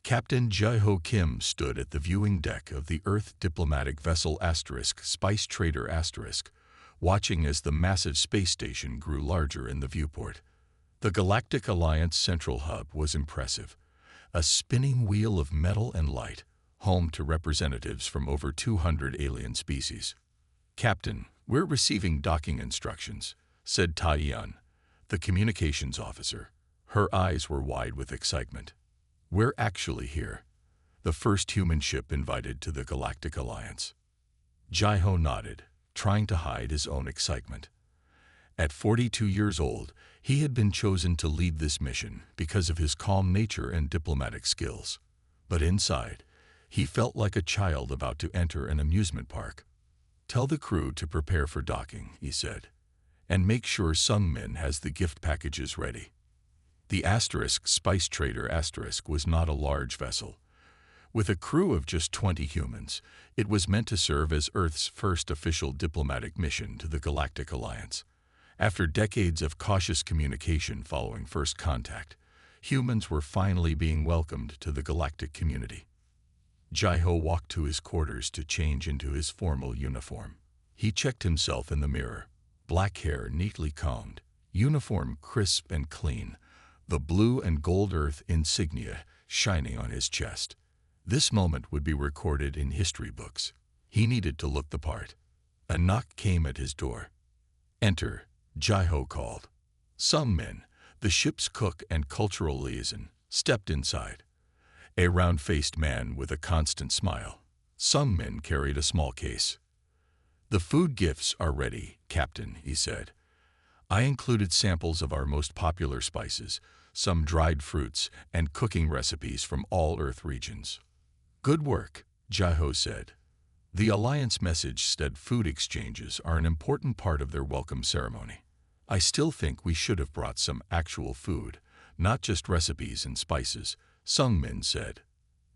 Captain Jai-Ho Kim stood at the viewing deck of the Earth diplomatic vessel Spice Trader watching as the massive space station grew larger in the viewport. The Galactic Alliance Central Hub was impressive, a spinning wheel of metal and light, home to representatives from over 200 alien species. "Captain, we're receiving docking instructions," said Tai-Yun, the communications officer. Her eyes were wide with excitement. "We're actually here. The first human ship invited to the Galactic Alliance." Jai-Ho nodded, trying to hide his own excitement. At 42 years old, he had been chosen to lead this mission because of his calm nature and diplomatic skills. But inside, he felt like a child about to enter an amusement park. "Tell the crew to prepare for docking," he said, "and make sure Sungmin has the gift packages ready." The Spice Trader was not a large vessel. With a crew of just 20 humans, it was meant to serve as Earth's first official diplomatic mission to the Galactic Alliance. After decades of cautious communication following first contact, humans were finally being welcomed to the galactic community. Jai-Ho walked to his quarters to change into his formal uniform. He checked himself in the mirror, black hair neatly combed, uniform crisp and clean, the blue and gold Earth insignia shining on his chest. This moment would be recorded in history books. He needed to look the part. A knock came at his door. "Enter," Jai-Ho called. Sungmin, the ship's cook and cultural liaison, stepped inside. A round-faced man with a constant smile. Sungmin carried a small case. "The food gifts are ready, Captain," he said. "I included samples of our most popular spices, some dried fruits, and cooking recipes from all Earth regions." "Good work," Jai-Ho said. The Alliance message said food exchanges are an important part of their welcome ceremony. "I still think we should have brought some actual food, not just recipes and spices," Sungmin said.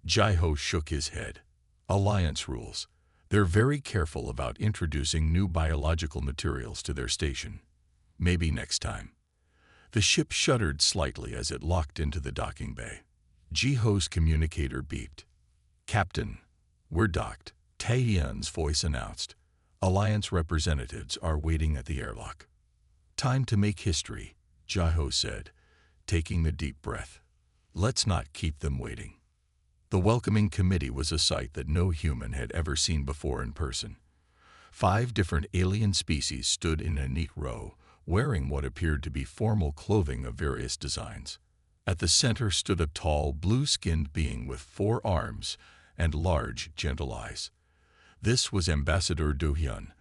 Jai-Ho shook his head. "Alliance rules. They're very careful about introducing new biological materials to their station. Maybe next time." The ship shuddered slightly as it locked into the docking bay. Jai-Ho's communicator beeped. "Captain, we're docked," Tai-Yun's voice announced. "Alliance representatives are waiting at the airlock." "Time to make history," Jai-Ho said, taking a deep breath. "Let's not keep them waiting." The welcoming committee was a sight that no human had ever seen before in person. 5 different alien species stood in a neat row, wearing what appeared to be formal clothing of various designs. At the center stood a tall, blue-skinned being with 4 arms and large, gentle eyes. This was Ambassador Do-hyun,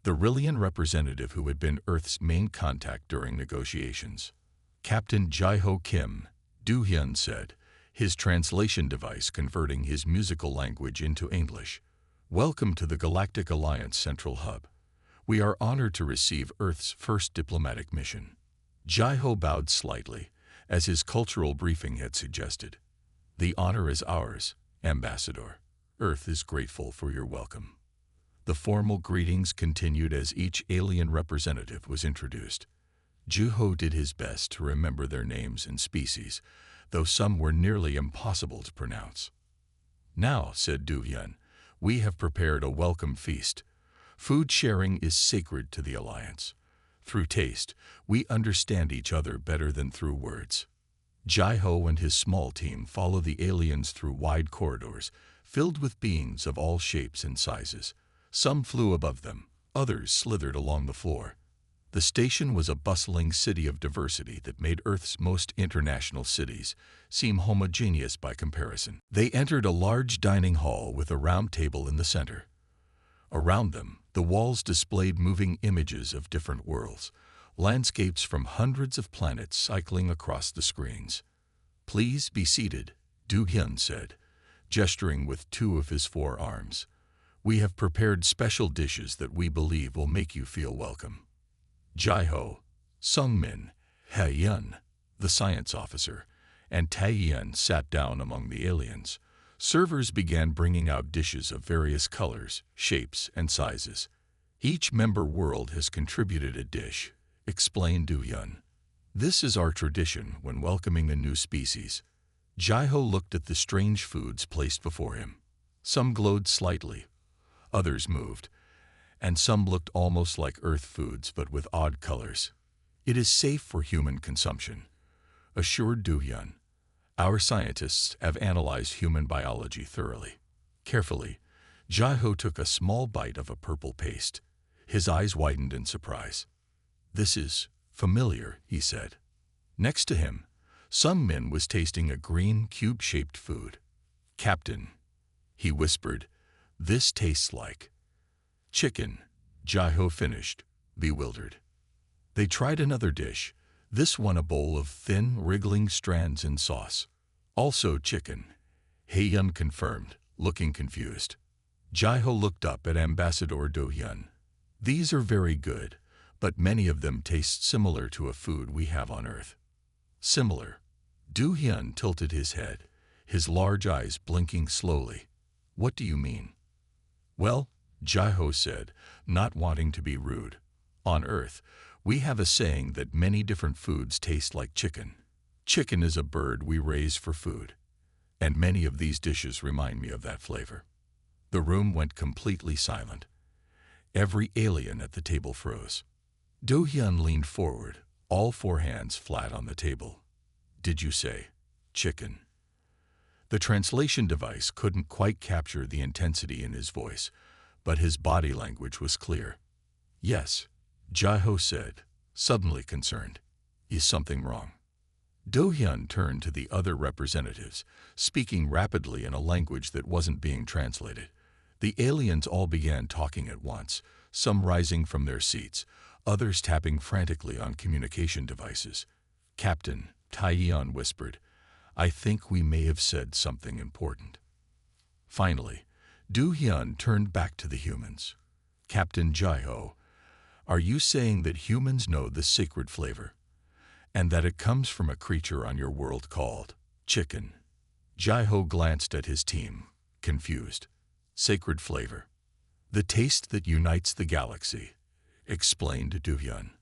the Rillian representative who had been Earth's main contact during negotiations. "Captain Jai-Ho Kim," Do-hyun said, his translation device converting his musical language into English. "Welcome to the Galactic Alliance Central Hub. We are honored to receive Earth's first diplomatic mission." Jai-Ho bowed slightly, as his cultural briefing had suggested. "The honor is ours, Ambassador. Earth is grateful for your welcome." The formal greetings continued as each alien representative was introduced. Jai-Ho did his best to remember their names and species, though some were nearly impossible to pronounce. "Now," said Do-hyun, "we have prepared a welcome feast. Food sharing is sacred to the Alliance. Through taste, we understand each other better than through words." Jai-Ho and his small team follow the aliens through wide corridors, filled with beings of all shapes and sizes. Some flew above them, others slithered along the floor. The station was a bustling city of diversity that made Earth's most international cities seem homogeneous by comparison. They entered a large dining hall with a round table in the center. Around them, the walls displayed moving images of different worlds, landscapes from hundreds of planets cycling across the screens. "Please be seated," Do-hyun said, gesturing with 2 of his 4 arms. "We have prepared special dishes that we believe will make you feel welcome." Jai-Ho, Sungmin, Ha-yun, the science officer, and Tai-yun sat down among the aliens. Servers began bringing out dishes of various colors, shapes, and sizes. "Each member world has contributed a dish," explained Do-hyun. "This is our tradition when welcoming a new species." Jai-Ho looked at the strange foods placed before him. Some glowed slightly, others moved, and some looked almost like earth foods but with odd colors. "It is safe for human consumption," assured Du-hyun. "Our scientists have analyzed human biology thoroughly." Carefully, Jai-Ho took a small bite of a purple paste. His eyes widened in surprise. "This is familiar," he said. Next to him, Sun Min was tasting a green, cube-shaped food. "Captain," he whispered, "this tastes like chicken." Jai-Ho finished, bewildered. They tried another dish, this one a bowl of thin, wriggling strands in sauce. "Also chicken," Hae-yun confirmed, looking confused. Jai-Ho looked up at Ambassador Do-hyun. "These are very good, but many of them taste similar to a food we have on Earth." "Similar?" Do-hyun tilted his head, his large eyes blinking slowly. "What do you mean?" "Well," Jai-Ho said, not wanting to be rude, "on Earth, we have a saying that many different foods taste like chicken. Chicken is a bird we raise for food, and many of these dishes remind me of that flavor." The room went completely silent. Every alien at the table froze. Do-hyun leaned forward, all four hands flat on the table. "Did you say chicken?" The translation device couldn't quite capture the intensity in his voice, but his body language was clear. "Yes," Jai-Ho said, suddenly concerned. "Is something wrong?" Do-hyun turned to the other representatives, speaking rapidly in a language that wasn't being translated. The aliens all began talking at once, some rising from their seats, others tapping frantically on communication devices. "Captain," Taeyeon whispered, "I think we may have said something important." Finally, Do-hyun turned back to the humans. "Captain Jai-Ho, are you saying that humans know the sacred flavor, and that it comes from a creature on your world called chicken?" Jai-Ho glanced at his team, confused. "Sacred flavor. The taste that unites the galaxy," explained Do-hyun.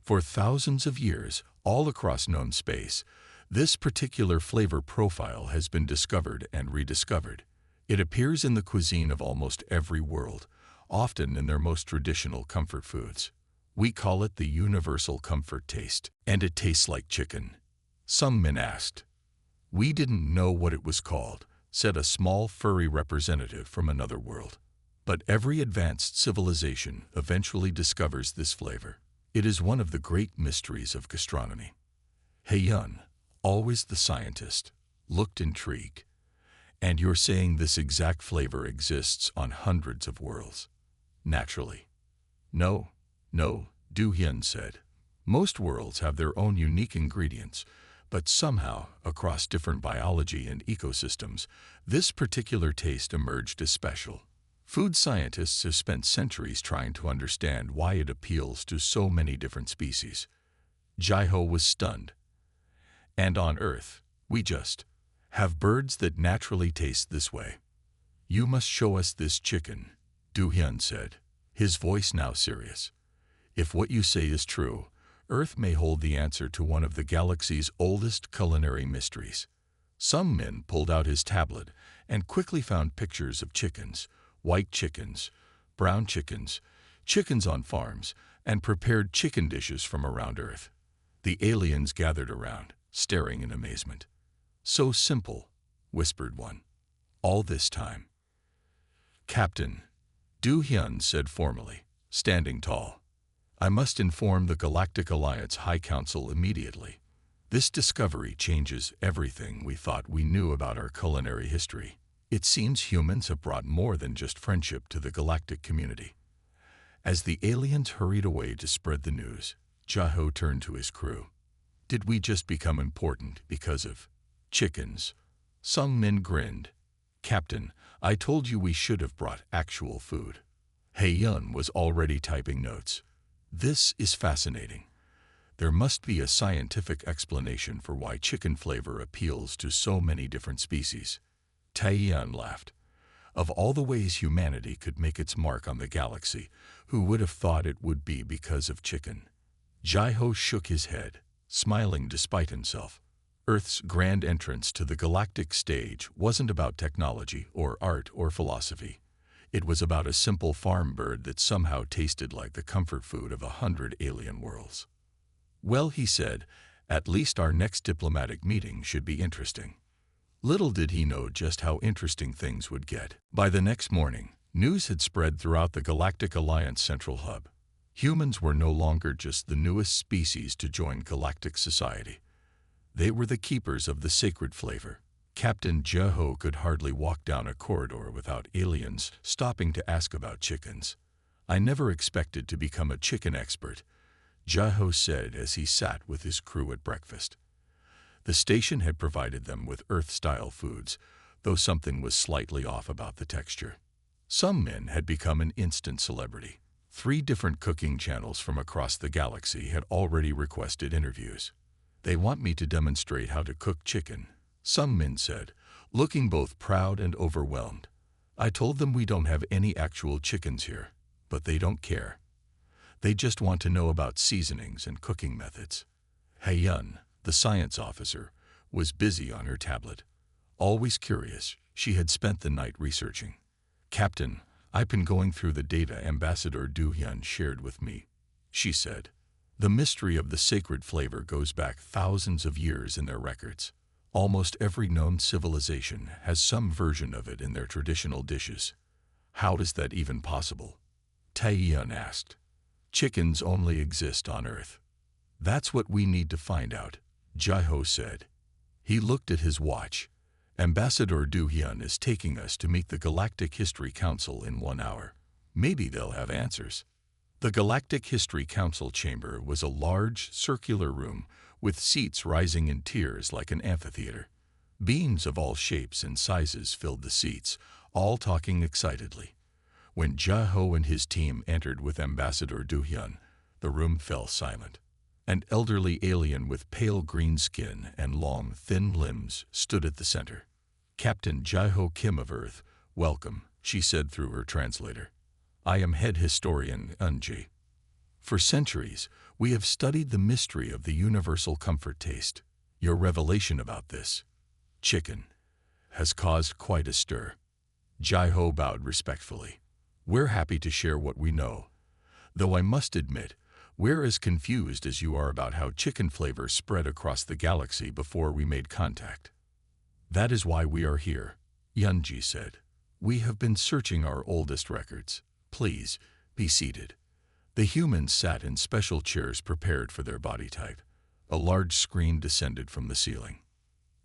"For thousands of years, all across known space, this particular flavor profile has been discovered and rediscovered. It appears in the cuisine of almost every world, often in their most traditional comfort foods. We call it the universal comfort taste, and it tastes like chicken." Some men asked. "We didn't know what it was called," said a small furry representative from another world. "But every advanced civilization eventually discovers this flavor. It is one of the great mysteries of gastronomy." Hae-yun, always the scientist, looked intrigued. "And you're saying this exact flavor exists on hundreds of worlds?" "Naturally." No, Do-hyun said. "Most worlds have their own unique ingredients, but somehow, across different biology and ecosystems, this particular taste emerged as special. Food scientists have spent centuries trying to understand why it appeals to so many different species." Jai-Ho was stunned. "And on Earth, we just have birds that naturally taste this way." "You must show us this chicken," Do-hyun said, his voice now serious. "If what you say is true, Earth may hold the answer to one of the galaxy's oldest culinary mysteries." Some men pulled out his tablet and quickly found pictures of chickens, white chickens, brown chickens, chickens on farms, and prepared chicken dishes from around Earth. The aliens gathered around, staring in amazement. "So simple," whispered one. "All this time." "Captain," Do-hyun said formally, standing tall, "I must inform the Galactic Alliance High Council immediately. This discovery changes everything we thought we knew about our culinary history. It seems humans have brought more than just friendship to the galactic community." As the aliens hurried away to spread the news, Jai-Ho turned to his crew. "Did we just become important because of chickens?" Sung Min grinned. "Captain, I told you we should have brought actual food." Hae-yun was already typing notes. "This is fascinating. There must be a scientific explanation for why chicken flavor appeals to so many different species." Taeyeon laughed. "Of all the ways humanity could make its mark on the galaxy, who would have thought it would be because of chicken?" Jai-Ho shook his head, smiling despite himself. Earth's grand entrance to the galactic stage wasn't about technology or art or philosophy. It was about a simple farm bird that somehow tasted like the comfort food of 100 alien worlds. "Well," he said, "at least our next diplomatic meeting should be interesting." Little did he know just how interesting things would get. By the next morning, news had spread throughout the Galactic Alliance Central Hub. Humans were no longer just the newest species to join galactic society. They were the keepers of the sacred flavor. Captain Jeho could hardly walk down a corridor without aliens stopping to ask about chickens. "I never expected to become a chicken expert," Jeho said as he sat with his crew at breakfast. The station had provided them with Earth-style foods, though something was slightly off about the texture. Some men had become an instant celebrity. 3 different cooking channels from across the galaxy had already requested interviews. "They want me to demonstrate how to cook chicken," some men said, looking both proud and overwhelmed. "I told them we don't have any actual chickens here, but they don't care. They just want to know about seasonings and cooking methods." Haeyun, the science officer, was busy on her tablet. Always curious, she had spent the night researching. "Captain, I've been going through the data Ambassador Du Hyun shared with me," she said. "The mystery of the sacred flavor goes back thousands of years in their records. Almost every known civilization has some version of it in their traditional dishes. How is that even possible?" Taeyun asked. "Chickens only exist on Earth." "That's what we need to find out," Jeho said. He looked at his watch. "Ambassador Du Hyun is taking us to meet the Galactic History Council in 1 hour. Maybe they'll have answers." The Galactic History Council chamber was a large, circular room with seats rising in tiers like an amphitheater. Beings of all shapes and sizes filled the seats, all talking excitedly. When Jeho and his team entered with Ambassador Du Hyun, the room fell silent. An elderly alien with pale green skin and long, thin limbs stood at the center. "Captain Jeho Kim of Earth, welcome," she said through her translator. "I am head historian Unji. For centuries, we have studied the mystery of the universal comfort taste. Your revelation about this chicken has caused quite a stir." Jeho bowed respectfully. "We're happy to share what we know, though I must admit, we're as confused as you are about how chicken flavor spread across the galaxy before we made contact." "That is why we are here," Yunji said. "We have been searching our oldest records. Please, be seated." The humans sat in special chairs prepared for their body type. A large screen descended from the ceiling.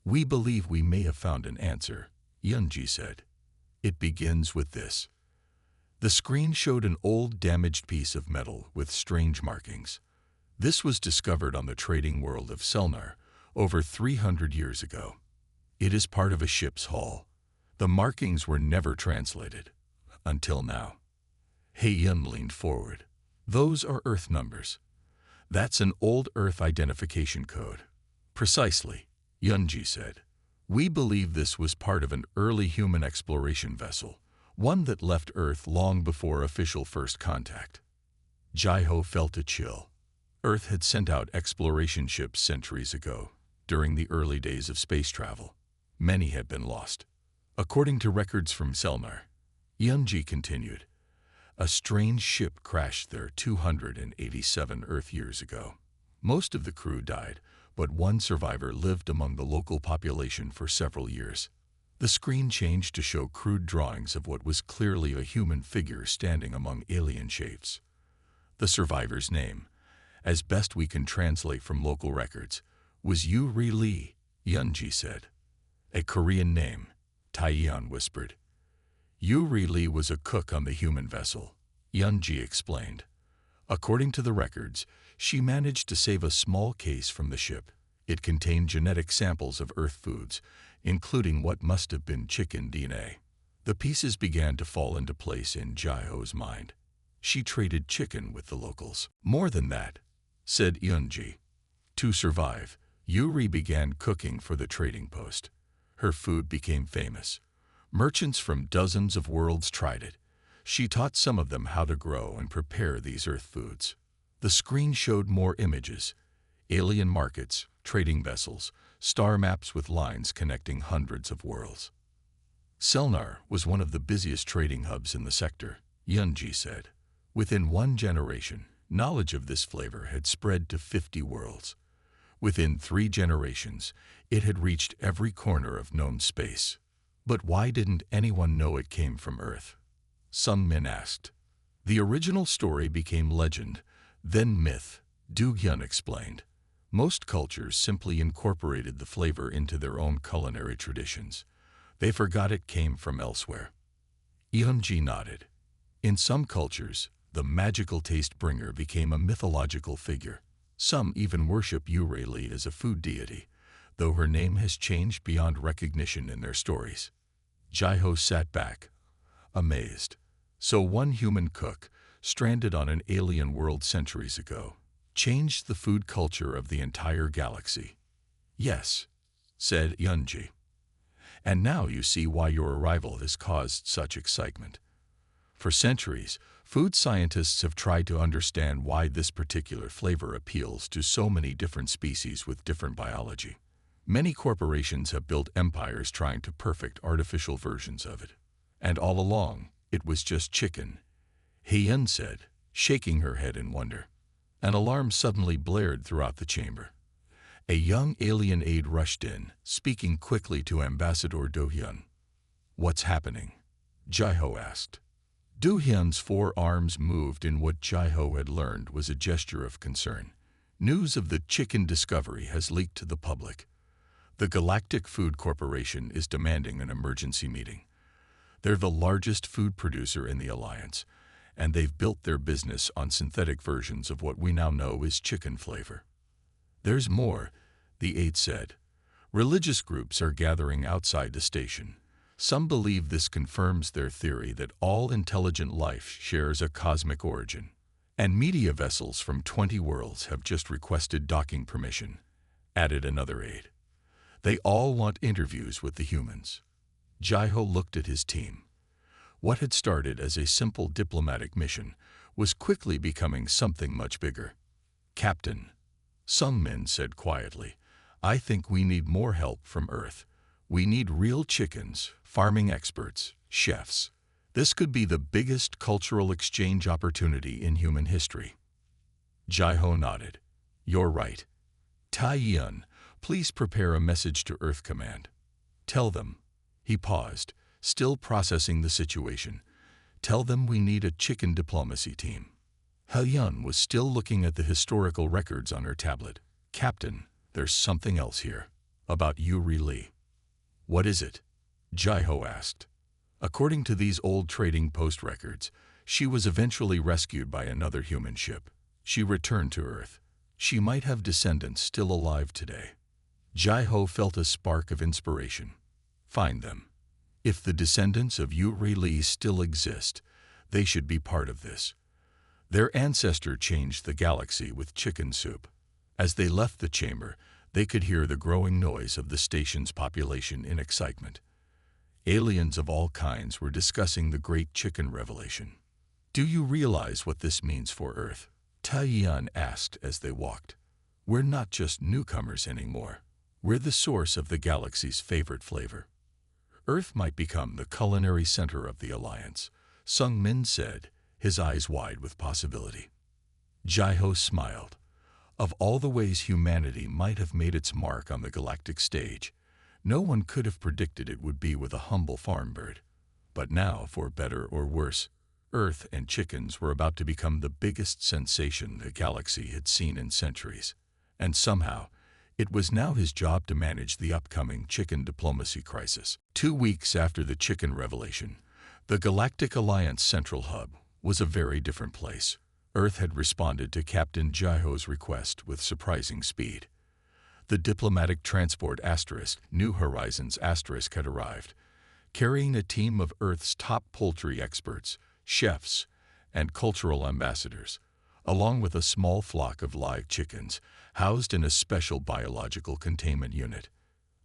"We believe we may have found an answer," Yunji said. "It begins with this." The screen showed an old, damaged piece of metal with strange markings. This was discovered on the trading world of Selnar over 300 years ago. It is part of a ship's hull. The markings were never translated. Until now. Haeyun leaned forward. "Those are Earth numbers." "That's an old Earth identification code." "Precisely," Yunji said. "We believe this was part of an early human exploration vessel, one that left Earth long before official first contact." Jeho felt a chill. Earth had sent out exploration ships centuries ago, during the early days of space travel. Many had been lost. According to records from Selnar, Yunji continued, a strange ship crashed there 287 Earth years ago. Most of the crew died, but one survivor lived among the local population for several years. The screen changed to show crude drawings of what was clearly a human figure standing among alien shapes. The survivor's name, as best we can translate from local records, was Yu-Ri Lee, Yunji said. "A Korean name," Taeyeon whispered. Yu-Ri Lee was a cook on the human vessel, Yunji explained. According to the records, she managed to save a small case from the ship. It contained genetic samples of Earth foods, including what must have been chicken DNA. The pieces began to fall into place in Jeho's mind. She traded chicken with the locals. More than that, said Yunji. To survive, Yuri began cooking for the trading post. Her food became famous. Merchants from dozens of worlds tried it. She taught some of them how to grow and prepare these Earth foods. The screen showed more images: alien markets, trading vessels, star maps with lines connecting hundreds of worlds. Selnar was one of the busiest trading hubs in the sector, Yunji said. Within one generation, knowledge of this flavor had spread to 50 worlds. Within 3 generations, it had reached every corner of known space. But why didn't anyone know it came from Earth? Sung Min asked. The original story became legend, then myth, Du Hyun explained. Most cultures simply incorporated the flavor into their own culinary traditions. They forgot it came from elsewhere. Yeonji nodded. In some cultures, the magical taste bringer became a mythological figure. Some even worship Yurei Li as a food deity, though her name has changed beyond recognition in their stories. Jaiho sat back, amazed. So one human cook, stranded on an alien world centuries ago, changed the food culture of the entire galaxy. Yes, said Yunji. And now you see why your arrival has caused such excitement. For centuries, food scientists have tried to understand why this particular flavor appeals to so many different species with different biology. Many corporations have built empires trying to perfect artificial versions of it. And all along, it was just chicken, Heyun said, shaking her head in wonder. An alarm suddenly blared throughout the chamber. A young alien aide rushed in, speaking quickly to Ambassador Do Hyun. What's happening? Jaiho asked. Do Hyun's 4 arms moved in what Jaiho had learned was a gesture of concern. News of the chicken discovery has leaked to the public. The Galactic Food Corporation is demanding an emergency meeting. They're the largest food producer in the Alliance, and they've built their business on synthetic versions of what we now know is chicken flavor. There's more, the aide said. Religious groups are gathering outside the station. Some believe this confirms their theory that all intelligent life shares a cosmic origin. And media vessels from 20 worlds have just requested docking permission, added another aide. They all want interviews with the humans. Jaiho looked at his team. What had started as a simple diplomatic mission was quickly becoming something much bigger. Captain, Sung Min said quietly, I think we need more help from Earth. We need real chickens, farming experts, chefs. This could be the biggest cultural exchange opportunity in human history. Jaiho nodded. You're right. Tai Yun, please prepare a message to Earth Command. Tell them. He paused, still processing the situation. Tell them we need a chicken diplomacy team. Helyun was still looking at the historical records on her tablet. Captain, there's something else here. About Yuri Li. What is it? Jaiho asked. According to these old trading post records, she was eventually rescued by another human ship. She returned to Earth. She might have descendants still alive today. Jaiho felt a spark of inspiration. Find them. If the descendants of Yuri Li still exist, they should be part of this. Their ancestor changed the galaxy with chicken soup. As they left the chamber, they could hear the growing noise of the station's population in excitement. Aliens of all kinds were discussing the great chicken revelation. Do you realize what this means for Earth? Taiyuan asked as they walked. We're not just newcomers anymore. We're the source of the galaxy's favorite flavor. Earth might become the culinary center of the Alliance, Sung Min said, his eyes wide with possibility. Jaiho smiled. Of all the ways humanity might have made its mark on the galactic stage, no one could have predicted it would be with a humble farm bird. But now, for better or worse, Earth and chickens were about to become the biggest sensation the galaxy had seen in centuries. And somehow, it was now his job to manage the upcoming chicken diplomacy crisis. 2 weeks after the chicken revelation, the Galactic Alliance Central Hub was a very different place. Earth had responded to Captain Jaiho's request with surprising speed. The diplomatic transport New Horizons had arrived, carrying a team of Earth's top poultry experts, chefs, and cultural ambassadors, along with a small flock of live chickens housed in a special biological containment unit.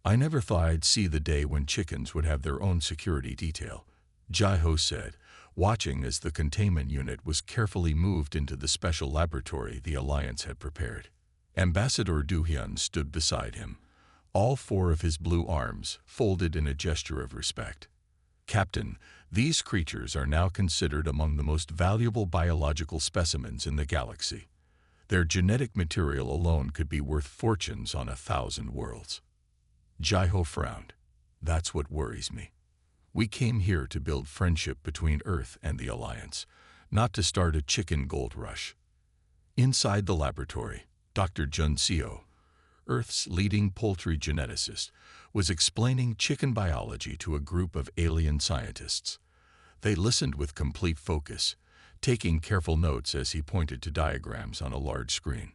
I never thought I'd see the day when chickens would have their own security detail, Jaiho said, watching as the containment unit was carefully moved into the special laboratory the Alliance had prepared. Ambassador Du Hyun stood beside him, all four of his blue arms folded in a gesture of respect. "Captain, these creatures are now considered among the most valuable biological specimens in the galaxy. Their genetic material alone could be worth fortunes on 1,000 worlds." Jaiho frowned. "That's what worries me. We came here to build friendship between Earth and the Alliance, not to start a chicken gold rush." Inside the laboratory, Dr. Jun Seo, Earth's leading poultry geneticist, was explaining chicken biology to a group of alien scientists. They listened with complete focus, taking careful notes as he pointed to diagrams on a large screen.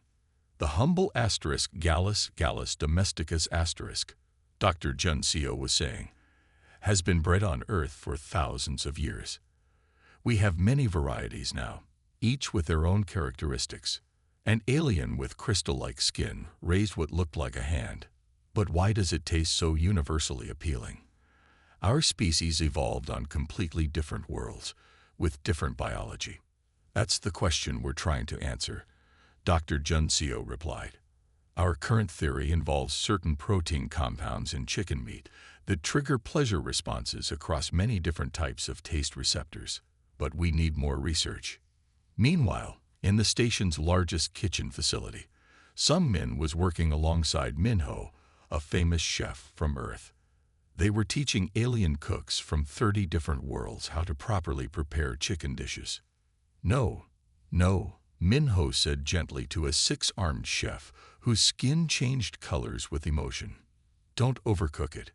"The humble asterisk Gallus domesticus asterisk," Dr. Jun Seo was saying, "has been bred on Earth for thousands of years. We have many varieties now, each with their own characteristics. An alien with crystal-like skin raised what looked like a hand. But why does it taste so universally appealing? Our species evolved on completely different worlds, with different biology. That's the question we're trying to answer," Dr. Jun Seo replied. "Our current theory involves certain protein compounds in chicken meat that trigger pleasure responses across many different types of taste receptors. But we need more research." Meanwhile, in the station's largest kitchen facility, Sung Min was working alongside Minho, a famous chef from Earth. They were teaching alien cooks from 30 different worlds how to properly prepare chicken dishes. No, Minho said gently to a 6-armed chef whose skin changed colors with emotion. "Don't overcook it.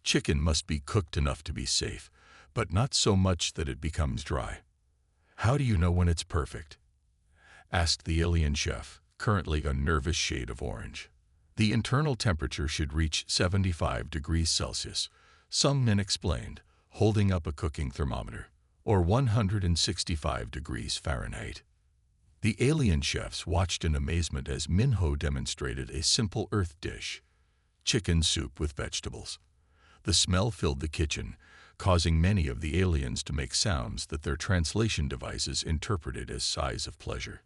Chicken must be cooked enough to be safe, but not so much that it becomes dry." "How do you know when it's perfect?" asked the alien chef, currently a nervous shade of orange. "The internal temperature should reach 75 degrees Celsius, Sung Min explained, holding up a cooking thermometer, or 165 degrees Fahrenheit. The alien chefs watched in amazement as Minho demonstrated a simple Earth dish, chicken soup with vegetables. The smell filled the kitchen, causing many of the aliens to make sounds that their translation devices interpreted as sighs of pleasure.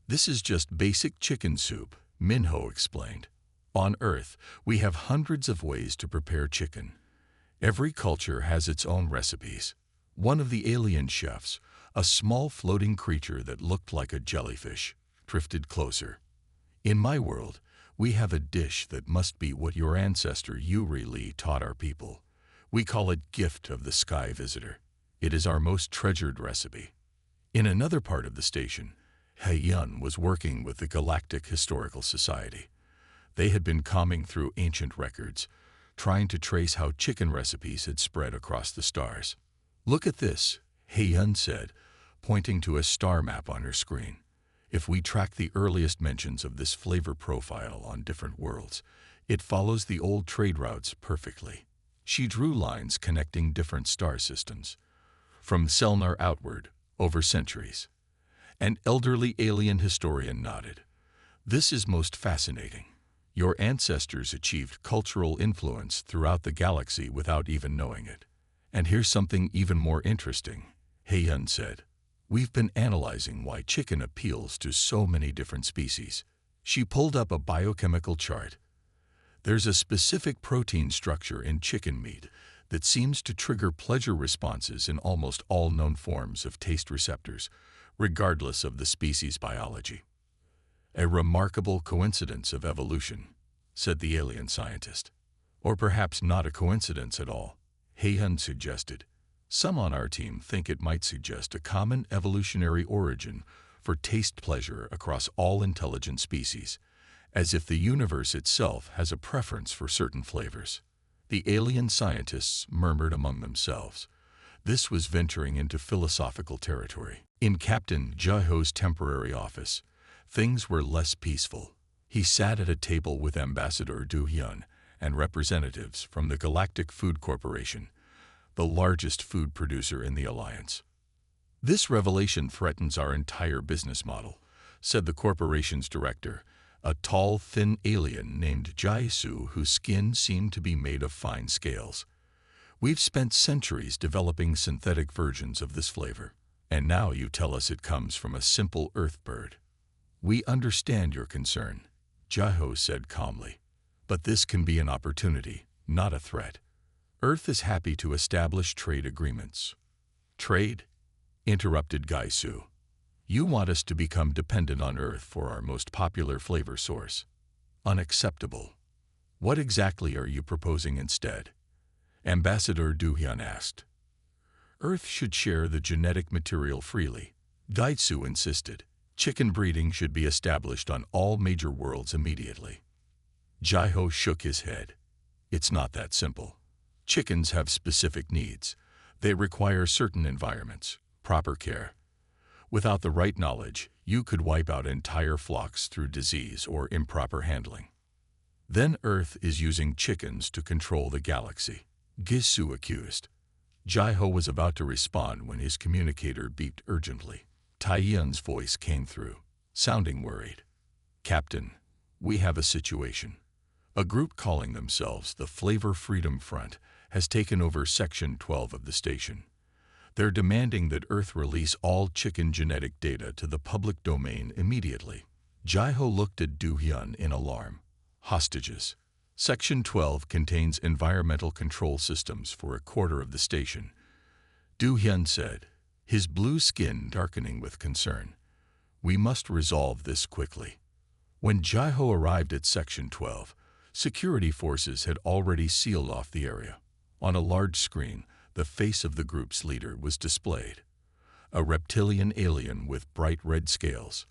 "This is just basic chicken soup," Minho explained. "On Earth, we have hundreds of ways to prepare chicken. Every culture has its own recipes." One of the alien chefs, a small floating creature that looked like a jellyfish, drifted closer. "In my world, we have a dish that must be what your ancestor Yuri Lee taught our people. We call it Gift of the Sky Visitor. It is our most treasured recipe." In another part of the station, He Yun was working with the Galactic Historical Society. They had been combing through ancient records, trying to trace how chicken recipes had spread across the stars. "Look at this," He Yun said, pointing to a star map on her screen. "If we track the earliest mentions of this flavor profile on different worlds, it follows the old trade routes perfectly." She drew lines connecting different star systems, from Selnar outward, over centuries. An elderly alien historian nodded. "This is most fascinating. Your ancestors achieved cultural influence throughout the galaxy without even knowing it. And here's something even more interesting," He Yun said. "We've been analyzing why chicken appeals to so many different species." She pulled up a biochemical chart. "There's a specific protein structure in chicken meat that seems to trigger pleasure responses in almost all known forms of taste receptors, regardless of the species' biology." "A remarkable coincidence of evolution," said the alien scientist. "Or perhaps not a coincidence at all," He Yun suggested. "Some on our team think it might suggest a common evolutionary origin for taste pleasure across all intelligent species, as if the universe itself has a preference for certain flavors." The alien scientists murmured among themselves. This was venturing into philosophical territory. In Captain Jaiho's temporary office, things were less peaceful. He sat at a table with Ambassador Du Hyun and representatives from the Galactic Food Corporation, the largest food producer in the Alliance. "This revelation threatens our entire business model," said the corporation's director, a tall, thin alien named Jaisu whose skin seemed to be made of fine scales. "We've spent centuries developing synthetic versions of this flavor, and now you tell us it comes from a simple Earth bird." "We understand your concern," Jaiho said calmly. But this can be an opportunity, not a threat. Earth is happy to establish trade agreements. Trade? Interrupted Gaisu. You want us to become dependent on Earth for our most popular flavor source. Unacceptable. What exactly are you proposing instead? Ambassador Duhyun asked. Earth should share the genetic material freely. Gaisu insisted. Chicken breeding should be established on all major worlds immediately. Jaiho shook his head. It's not that simple. Chickens have specific needs. They require certain environments, proper care. Without the right knowledge, you could wipe out entire flocks through disease or improper handling. Then Earth is using chickens to control the galaxy, Gisu accused. Jaiho was about to respond when his communicator beeped urgently. Taiyun's voice came through, sounding worried. Captain, we have a situation. A group calling themselves the Flavor Freedom Front has taken over Section 12 of the station. They're demanding that Earth release all chicken genetic data to the public domain immediately. Jaiho looked at Duhyun in alarm. Hostages. Section 12 contains environmental control systems for a quarter of the station. Duhyun said, his blue skin darkening with concern. We must resolve this quickly. When Jaiho arrived at Section 12, security forces had already sealed off the area. On a large screen, the face of the group's leader was displayed. A reptilian alien with bright red scales.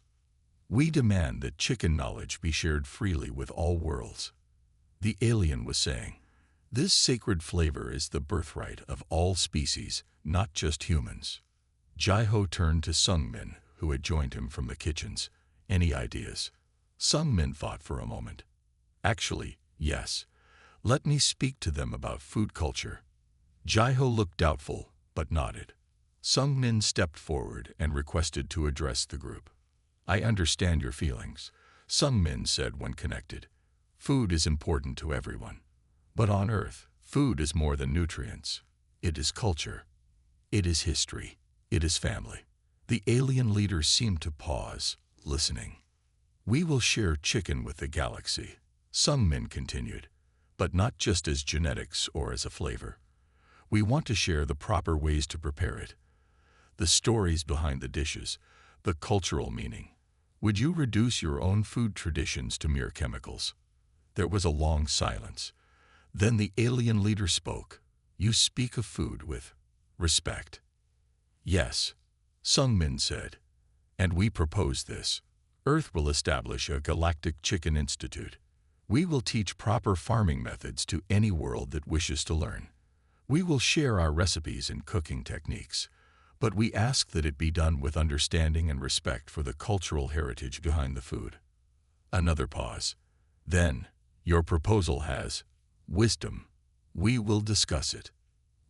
We demand that chicken knowledge be shared freely with all worlds. The alien was saying, this sacred flavor is the birthright of all species, not just humans. Jaiho turned to Sungmin, who had joined him from the kitchens. Any ideas? Sungmin thought for a moment. Actually, yes. Let me speak to them about food culture. Jaiho looked doubtful, but nodded. Sungmin stepped forward and requested to address the group. I understand your feelings, Sungmin said when connected. Food is important to everyone. But on Earth, food is more than nutrients. It is culture. It is history. It is family. The alien leader seemed to pause, listening. We will share chicken with the galaxy, Sungmin continued, but not just as genetics or as a flavor. We want to share the proper ways to prepare it. The stories behind the dishes, the cultural meaning. Would you reduce your own food traditions to mere chemicals? There was a long silence. Then the alien leader spoke. You speak of food with respect. Yes, Sungmin said. And we propose this. Earth will establish a galactic chicken institute. We will teach proper farming methods to any world that wishes to learn. We will share our recipes and cooking techniques, but we ask that it be done with understanding and respect for the cultural heritage behind the food. Another pause. Then, your proposal has wisdom. We will discuss it.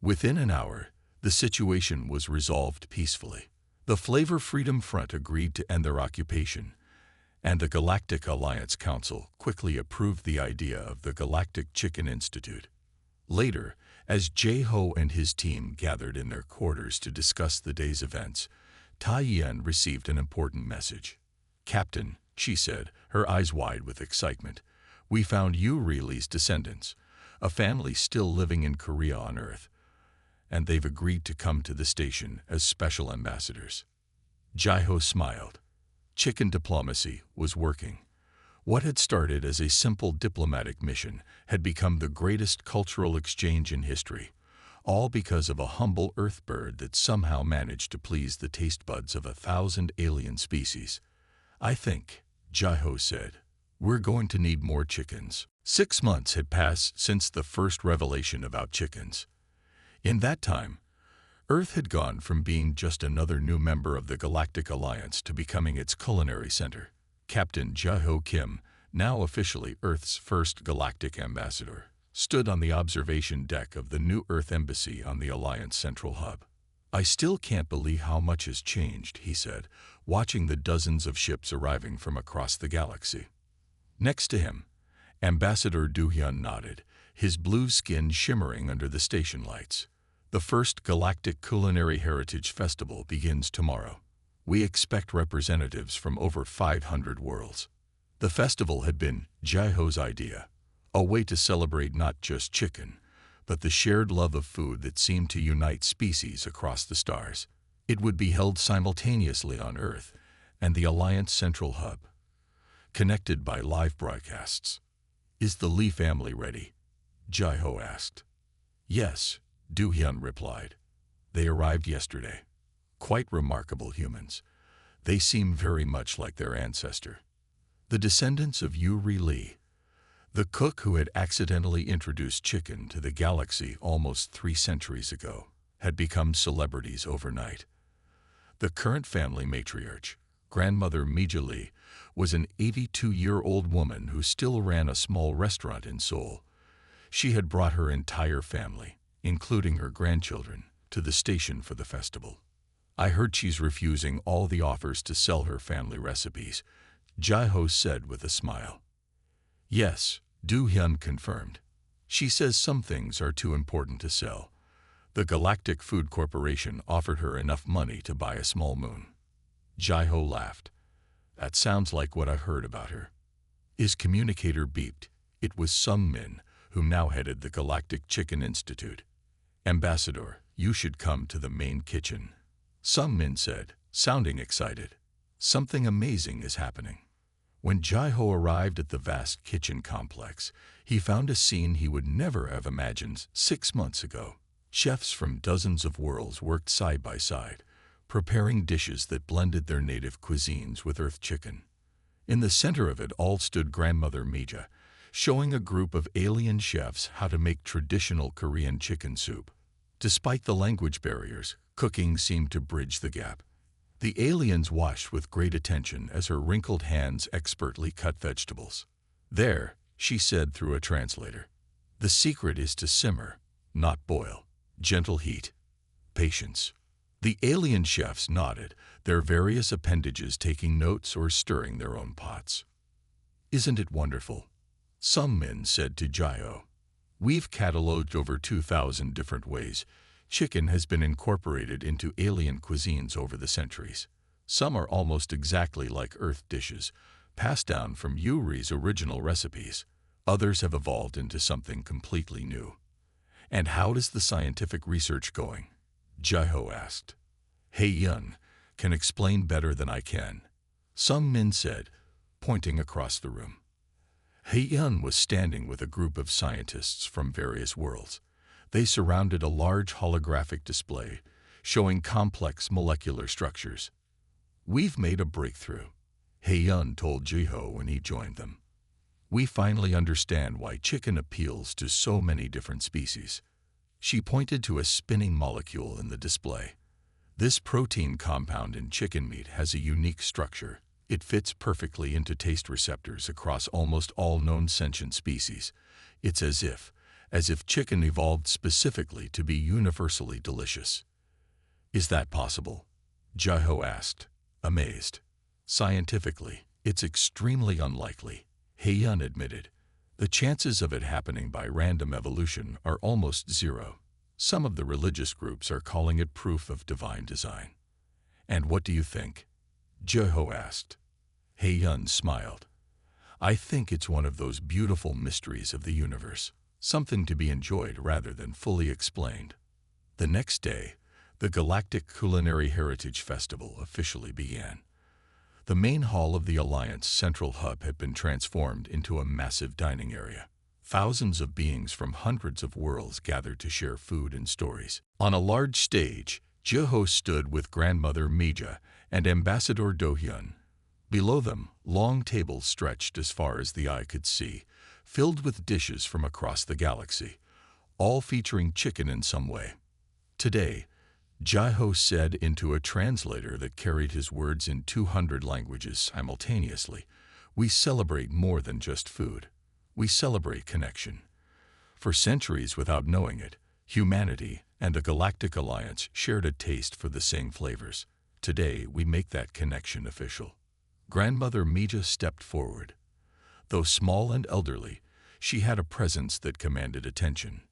Within an hour, the situation was resolved peacefully. The Flavor Freedom Front agreed to end their occupation, and the Galactic Alliance Council quickly approved the idea of the Galactic Chicken Institute. Later, as Jaiho and his team gathered in their quarters to discuss the day's events, Taiyuan received an important message. Captain, she said, her eyes wide with excitement, we found Yurili's descendants, a family still living in Korea on Earth, and they've agreed to come to the station as special ambassadors. Jaiho smiled. Chicken diplomacy was working. What had started as a simple diplomatic mission had become the greatest cultural exchange in history, all because of a humble earth bird that somehow managed to please the taste buds of 1,000 alien species. I think, Jaiho said, we're going to need more chickens. 6 months had passed since the first revelation about chickens. In that time, Earth had gone from being just another new member of the Galactic Alliance to becoming its culinary center. Captain Jaiho Kim, now officially Earth's first galactic ambassador, stood on the observation deck of the New Earth Embassy on the Alliance Central Hub. I still can't believe how much has changed, he said, watching the dozens of ships arriving from across the galaxy. Next to him, Ambassador Duhyun nodded, his blue skin shimmering under the station lights. The first Galactic Culinary Heritage Festival begins tomorrow. We expect representatives from over 500 worlds. The festival had been Jaiho's idea, a way to celebrate not just chicken, but the shared love of food that seemed to unite species across the stars. It would be held simultaneously on Earth and the Alliance Central Hub, connected by live broadcasts. "Is the Lee family ready?" Jai-ho asked. "Yes," Do-hyun replied. "They arrived yesterday. Quite remarkable humans. They seem very much like their ancestor, the descendants of Yuri Lee, the cook who had accidentally introduced chicken to the galaxy almost 3 centuries ago, had become celebrities overnight. The current family matriarch, Grandmother Mija Lee, was an 82-year-old woman who still ran a small restaurant in Seoul. She had brought her entire family, including her grandchildren, to the station for the festival. "I heard she's refusing all the offers to sell her family recipes," Jai-ho said with a smile. "Yes," Do-hyun confirmed. "She says some things are too important to sell. The Galactic Food Corporation offered her enough money to buy a small moon." Jai-ho laughed. "That sounds like what I've heard about her." His communicator beeped. It was Sung Min, who now headed the Galactic Chicken Institute. "Ambassador, you should come to the main kitchen," Sung Min said, sounding excited. "Something amazing is happening." When Jai-ho arrived at the vast kitchen complex, he found a scene he would never have imagined 6 months ago. Chefs from dozens of worlds worked side by side, preparing dishes that blended their native cuisines with Earth chicken. In the center of it all stood Grandmother Mija, showing a group of alien chefs how to make traditional Korean chicken soup. Despite the language barriers, cooking seemed to bridge the gap. The aliens watched with great attention as her wrinkled hands expertly cut vegetables. "There," she said through a translator. "The secret is to simmer, not boil. Gentle heat. Patience." The alien chefs nodded, their various appendages taking notes or stirring their own pots. "Isn't it wonderful?" Sung Min said to Jai-ho. "We've cataloged over 2,000 different ways chicken has been incorporated into alien cuisines over the centuries. Some are almost exactly like Earth dishes, passed down from Yuri's original recipes. Others have evolved into something completely new." "And how is the scientific research going?" Jai-ho asked. "Hae-yun can explain better than I can," Sung Min said, pointing across the room. Hae-yun was standing with a group of scientists from various worlds. They surrounded a large holographic display, showing complex molecular structures. "We've made a breakthrough," Hae-yun told Jai-ho when he joined them. "We finally understand why chicken appeals to so many different species." She pointed to a spinning molecule in the display. "This protein compound in chicken meat has a unique structure. It fits perfectly into taste receptors across almost all known sentient species. It's as if chicken evolved specifically to be universally delicious." "Is that possible?" Jai-ho asked, amazed. "Scientifically, it's extremely unlikely," Hae-yun admitted. "The chances of it happening by random evolution are almost zero. Some of the religious groups are calling it proof of divine design." "And what do you think?" Jai-ho asked. Hae-yun smiled. "I think it's one of those beautiful mysteries of the universe, something to be enjoyed rather than fully explained." The next day, the Galactic Culinary Heritage Festival officially began. The main hall of the Alliance Central Hub had been transformed into a massive dining area. Thousands of beings from hundreds of worlds gathered to share food and stories. On a large stage, Jai-ho stood with Grandmother Mija and Ambassador Do-hyun. Below them, long tables stretched as far as the eye could see, filled with dishes from across the galaxy, all featuring chicken in some way. "Today," Jai-ho said into a translator that carried his words in 200 languages simultaneously, "we celebrate more than just food. We celebrate connection. For centuries without knowing it, humanity and the Galactic Alliance shared a taste for the same flavors. Today, we make that connection official." Grandmother Mija stepped forward. Though small and elderly, she had a presence that commanded attention.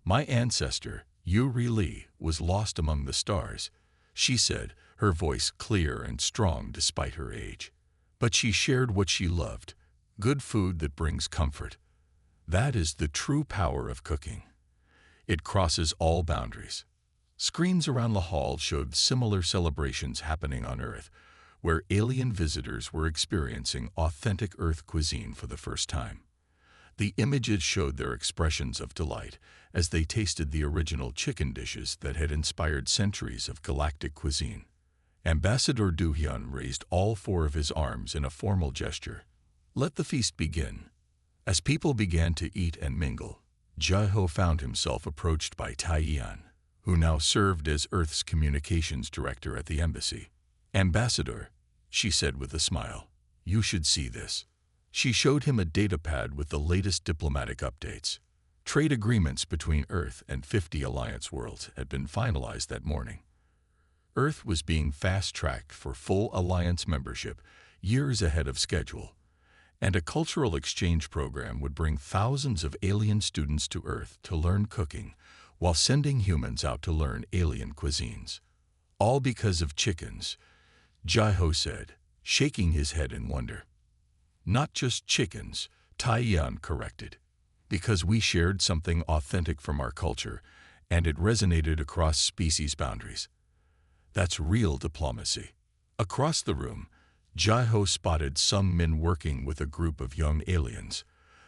"My ancestor, Yuri Lee, was lost among the stars," she said, her voice clear and strong despite her age. "But she shared what she loved, good food that brings comfort. That is the true power of cooking. It crosses all boundaries. Screens around the hall showed similar celebrations happening on Earth, where alien visitors were experiencing authentic Earth cuisine for the first time. The images showed their expressions of delight as they tasted the original chicken dishes that had inspired centuries of galactic cuisine. Ambassador Du Hyun raised all four of his arms in a formal gesture. Let the feast begin. As people began to eat and mingle, Jae-ho found himself approached by Tae-yeon, who now served as Earth's communications director at the embassy. "Ambassador," she said with a smile, "you should see this." She showed him a datapad with the latest diplomatic updates. Trade agreements between Earth and 50 alliance worlds had been finalized that morning. Earth was being fast-tracked for full alliance membership years ahead of schedule, and a cultural exchange program would bring thousands of alien students to Earth to learn cooking while sending humans out to learn alien cuisines. All because of chickens, Jae-ho said, shaking his head in wonder. "Not just chickens," Tae-yeon corrected, "because we shared something authentic from our culture, and it resonated across species boundaries. That's real diplomacy." Across the room, Jae-ho spotted some men working with a group of young aliens.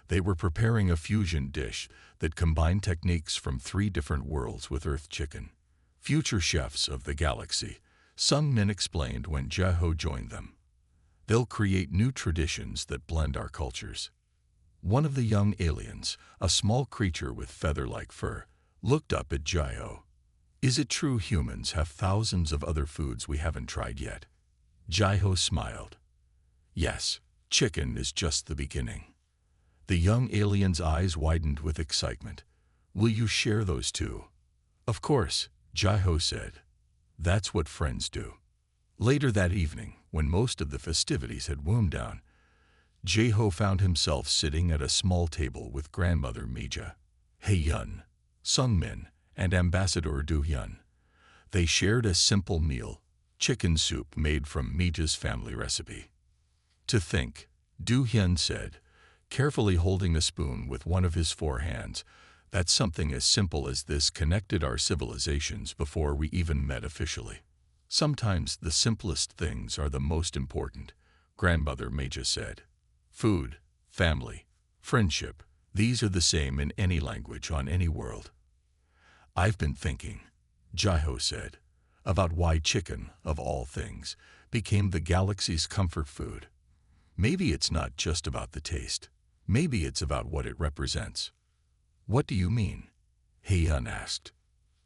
They were preparing a fusion dish that combined techniques from 3 different worlds with Earth chicken. Future chefs of the galaxy, some men explained when Jae-ho joined them. They'll create new traditions that blend our cultures. One of the young aliens, a small creature with feather-like fur, looked up at Jae-ho. "Is it true humans have thousands of other foods we haven't tried yet?" Jae-ho smiled. "Yes, chicken is just the beginning." The young alien's eyes widened with excitement. "Will you share those too?" "Of course," Jae-ho said. "That's what friends do." Later that evening, when most of the festivities had wound down, Jae-ho found himself sitting at a small table with grandmother Mija, Hae-yeon, Sung-min, and Ambassador Du Hyun. They shared a simple meal, chicken soup made from Mija's family recipe. "To think," Du Hyun said, carefully holding a spoon with one of his 4 hands, "that something as simple as this connected our civilizations before we even met officially." "Sometimes the simplest things are the most important," Grandmother Mija said. "Food, family, friendship, these are the same in any language on any world." "I've been thinking," Jae-ho said, "about why chicken, of all things, became the galaxy's comfort food. Maybe it's not just about the taste. Maybe it's about what it represents." "What do you mean?" Hae-yeon asked.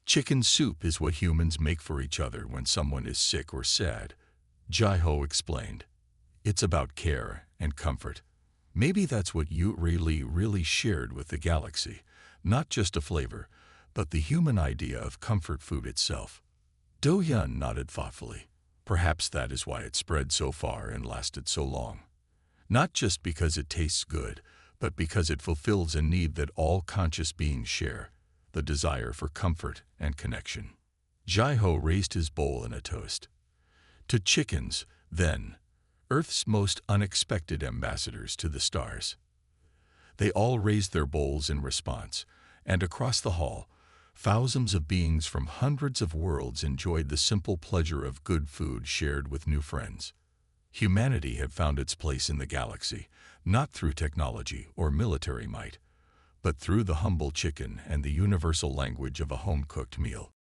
"Chicken soup is what humans make for each other when someone is sick or sad," Jae-ho explained. "It's about care and comfort. Maybe that's what you really shared with the galaxy, not just a flavor, but the human idea of comfort food itself." Do Hyun nodded thoughtfully. "Perhaps that is why it spread so far and lasted so long. Not just because it tastes good, but because it fulfills a need that all conscious beings share, the desire for comfort and connection." Jae-ho raised his bowl in a toast. "To chickens, then, Earth's most unexpected ambassadors to the stars." They all raised their bowls in response, and across the hall, thousands of beings from hundreds of worlds enjoyed the simple pleasure of good food shared with new friends. Humanity had found its place in the galaxy, not through technology or military might, but through the humble chicken and the universal language of a home-cooked meal.